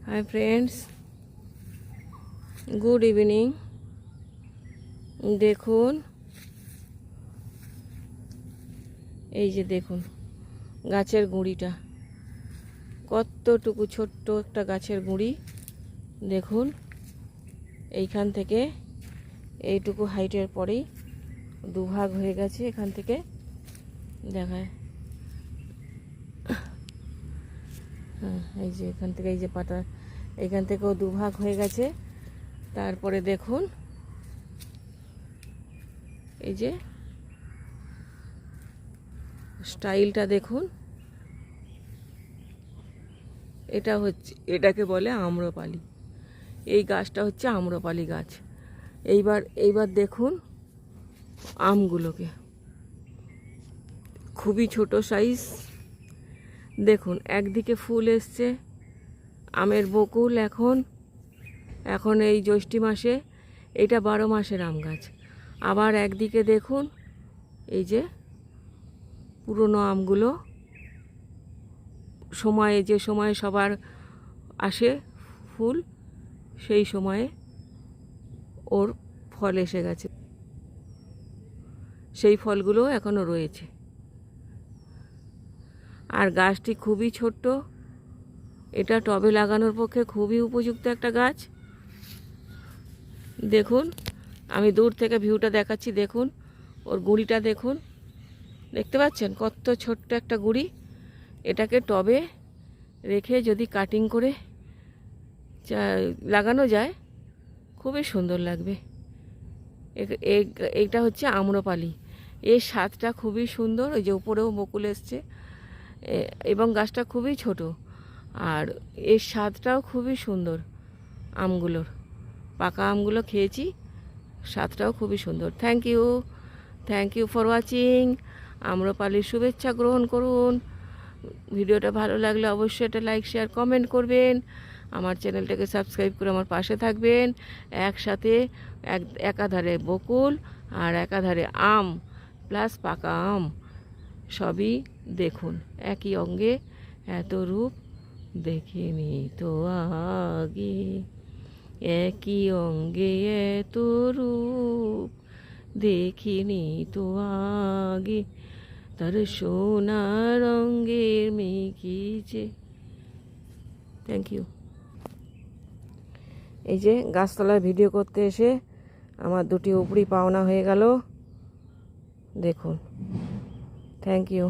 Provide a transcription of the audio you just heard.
Hi friends, good evening. দেখুন, এই যে দেখুন গাছের গুঁড়িটা, কতটুকু ছোট্ট একটা গাছের গুঁড়ি। দেখুন, এইখান থেকে এইটুকু হাইটের পরেই দুভাগ হয়ে গেছে। এখান থেকে দেখায়, হ্যাঁ, এই যে এখান থেকে এই যে পাতা, এখান থেকেও দুভাগ হয়ে গেছে। তারপরে দেখুন, এই যে স্টাইলটা দেখুন, এটা হচ্ছে, এটাকে বলে আম্রপালি। এই গাছটা হচ্ছে আম্রপালি গাছ। এইবার দেখুন আমগুলোকে, খুবই ছোট সাইজ। দেখুন, একদিকে ফুল এসছে, আমের বকুল। এখন এই জ্যৈষ্ঠী মাসে, এটা 12 মাসের আম গাছ। আবার একদিকে দেখুন, এই যে পুরনো আমগুলো, যে সময়ে সবার আসে ফুল, সেই সময়ে ওর ফল এসে গেছে। সেই ফলগুলো এখনও রয়েছে। আর গাছটি খুবই ছোট্ট, এটা টবে লাগানোর পক্ষে খুবই উপযুক্ত একটা গাছ। দেখুন, আমি দূর থেকে ভিউটা দেখাচ্ছি। দেখুন, ওর গুঁড়িটা দেখুন, দেখতে পাচ্ছেন কত ছোট্ট একটা গুঁড়ি। এটাকে টবে রেখে যদি কাটিং করে লাগানো যায়, খুবই সুন্দর লাগবে। এইটা হচ্ছে আম্রপালি। এর স্বাদটা খুবই সুন্দর। ওই যে উপরেও বকুল এসছে, এবং গাছটা খুবই ছোট, আর এর স্বাদটাও খুবই সুন্দর। আমগুলোর, পাকা আমগুলো খেয়েছি, স্বাদটাও খুবই সুন্দর। Thank you for watching. আম্রপালির শুভেচ্ছা গ্রহণ করুন। ভিডিওটা ভালো লাগলে অবশ্যই এটা লাইক, শেয়ার, কমেন্ট করবেন। আমার চ্যানেলটাকে সাবস্ক্রাইব করে আমার পাশে থাকবেন। একসাথে একাধারে বকুল আর একাধারে আম প্লাস পাকা আম সবই দেখুন। একই অঙ্গে এত রূপ দেখিনি তো আগে, একই অঙ্গে এত রূপ দেখিনি তো আগে, তার সোনা রঙের মেঘিছে। Thank you. এই যে গাছতলায় ভিডিও করতে এসে আমার দুটি উপরি পাওনা হয়ে গেল। দেখুন, থ্যাংক ইউ।